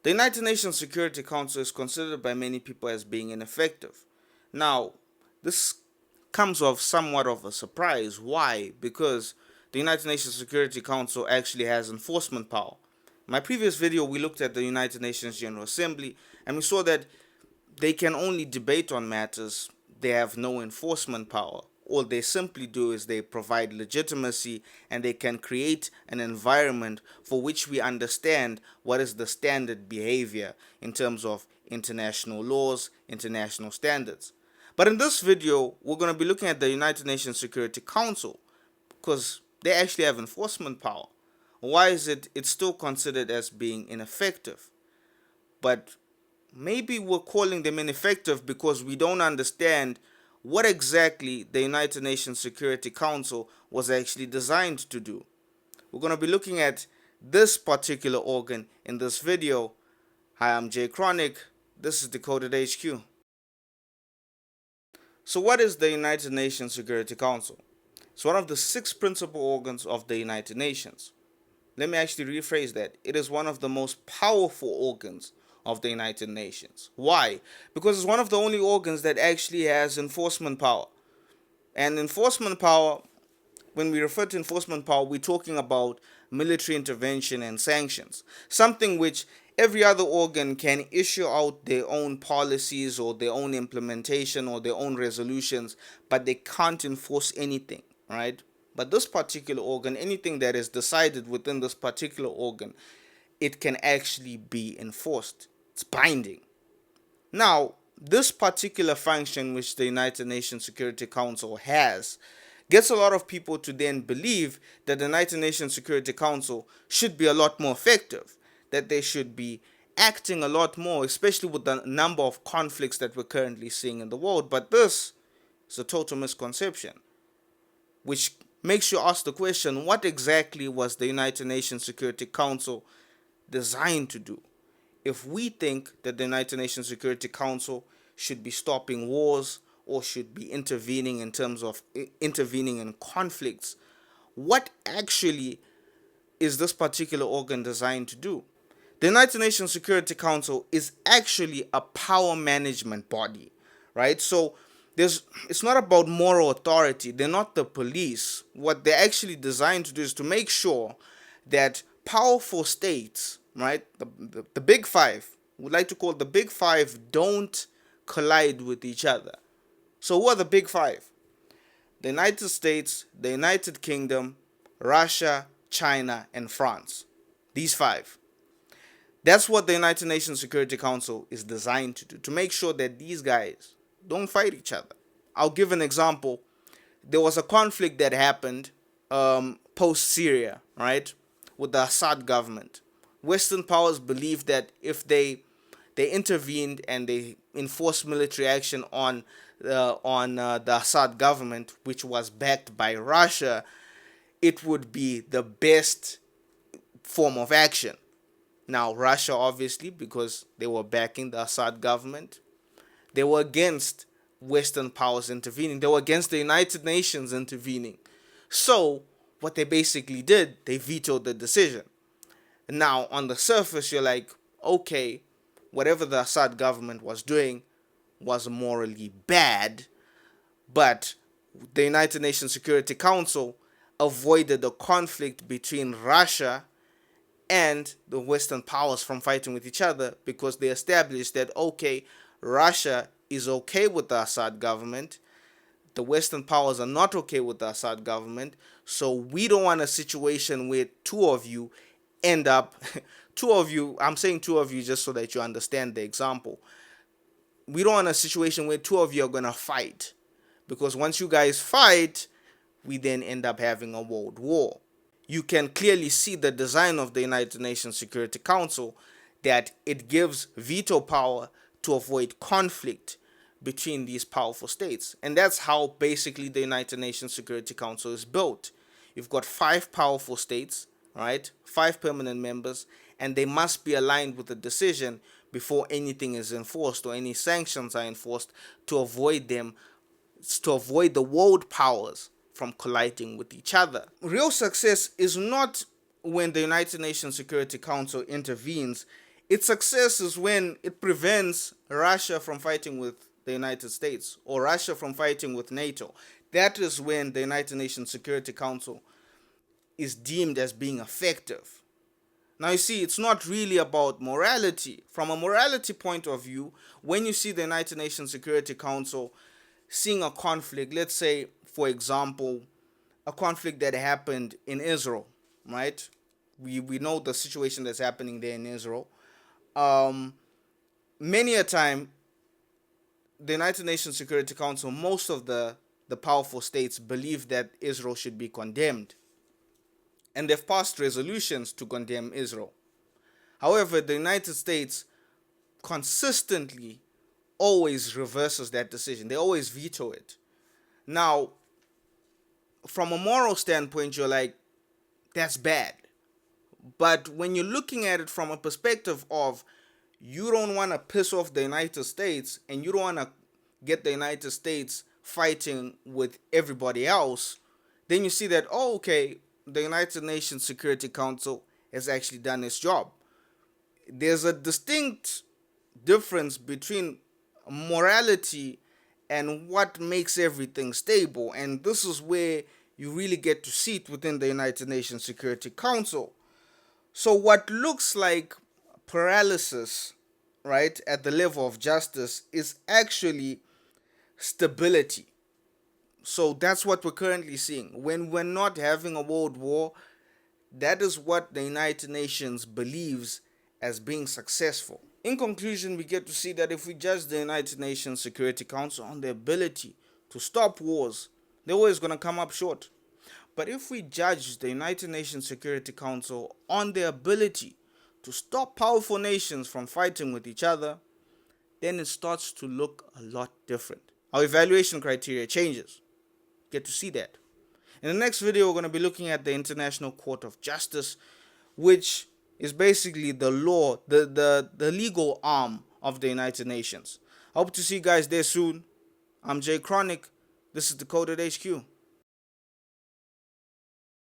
The United Nations Security Council is considered by many people as being ineffective. Now, this comes of somewhat of a surprise. Why? Because the United Nations Security Council actually has enforcement power. In my previous video, we looked at the United Nations General Assembly and we saw that they can only debate on matters, they have no enforcement power. All they simply do is they provide legitimacy and they can create an environment for which we understand what is the standard behavior in terms of international laws, international standards. But in this video, we're going to be looking at the United Nations Security Council because they actually have enforcement power. Why is it's still considered as being ineffective? But maybe we're calling them ineffective because we don't understand what exactly the United Nations Security Council was actually designed to do. We're going to be looking at this particular organ in this video. Hi, I'm Jay Chronic. This is Decoded HQ. So what is the United Nations Security Council? It's one of the 6 principal organs of the United Nations. Let me actually rephrase that. It is one of the most powerful organs of the United Nations. Why? Because it's one of the only organs that actually has enforcement power. And enforcement power, when we refer to enforcement power, we're talking about military intervention and sanctions. Something which every other organ can issue out their own policies or their own implementation or their own resolutions, but they can't enforce anything, right? But this particular organ, anything that is decided within this particular organ, it can actually be enforced. It's binding. Now, this particular function which the United Nations Security Council has gets a lot of people to then believe that the United Nations Security Council should be a lot more effective, that they should be acting a lot more, especially with the number of conflicts that we're currently seeing in the world. But this is a total misconception, which makes you ask the question, what exactly was the United Nations Security Council designed to do? If we think that the United Nations Security Council should be stopping wars or should be intervening in terms of intervening in conflicts, what actually is this particular organ designed to do? The United Nations Security Council is actually a power management body, right? So it's not about moral authority. They're not the police. What they're actually designed to do is to make sure that powerful states, right, the big five, we like to call the big five, don't collide with each other. So who are the big five? The United States, the United Kingdom, Russia, China, and France. These five. That's what the United Nations Security Council is designed to do, to make sure that these guys don't fight each other. I'll give an example. There was a conflict that happened post-Syria, right, with the Assad government. Western powers believed that if they intervened and they enforced military action on the Assad government, which was backed by Russia, it would be the best form of action. Now, Russia, obviously, because they were backing the Assad government, they were against Western powers intervening. They were against the United Nations intervening. So, what they basically did, they vetoed the decision. Now, on the surface, you're like, okay, whatever the Assad government was doing was morally bad, but the United Nations Security Council avoided the conflict between Russia and the Western powers from fighting with each other because they established that, okay, Russia is okay with the Assad government, the Western powers are not okay with the Assad government, so we don't want a situation where two of you end up, I'm saying two of you just so that you understand the example. We don't want a situation where two of you are going to fight, because once you guys fight, we then end up having a world war. You can clearly see the design of the United Nations Security Council, that it gives veto power to avoid conflict between these powerful states. And that's how basically the United Nations Security Council is built. You've got 5 powerful states, right? 5 permanent members, and they must be aligned with the decision before anything is enforced or any sanctions are enforced, to avoid the world powers from colliding with each other. Real success is not when the United Nations Security Council intervenes Its success is when it prevents Russia from fighting with the United States or Russia from fighting with NATO. That is when the United Nations Security Council is deemed as being effective. Now, you see, it's not really about morality. From a morality point of view, when you see the United Nations Security Council seeing a conflict, let's say, for example, a conflict that happened in Israel, right? We know the situation that's happening there in Israel. Um, Many a time, the United Nations Security Council, most of the powerful states believe that Israel should be condemned. And they've passed resolutions to condemn Israel. However, the United States consistently always reverses that decision. They always veto it. Now, from a moral standpoint, you're like, that's bad. But when you're looking at it from a perspective of you don't want to piss off the United States and you don't want to get the United States fighting with everybody else, then you see that, oh, okay, the United Nations Security Council has actually done its job. There's a distinct difference between morality and what makes everything stable. And this is where you really get to see it within the United Nations Security Council. So, what looks like paralysis, right, at the level of justice is actually stability. So, that's what we're currently seeing. When we're not having a world war, that is what the United Nations believes as being successful. In conclusion, we get to see that if we judge the United Nations Security Council on the ability to stop wars, they're always going to come up short. But if we judge the United Nations Security Council on their ability to stop powerful nations from fighting with each other, then it starts to look a lot different. Our evaluation criteria changes. Get to see that. In the next video, we're going to be looking at the International Court of Justice, which is basically the law, the legal arm of the United Nations. I hope to see you guys there soon. I'm Jay Chronic. This is Decoded HQ.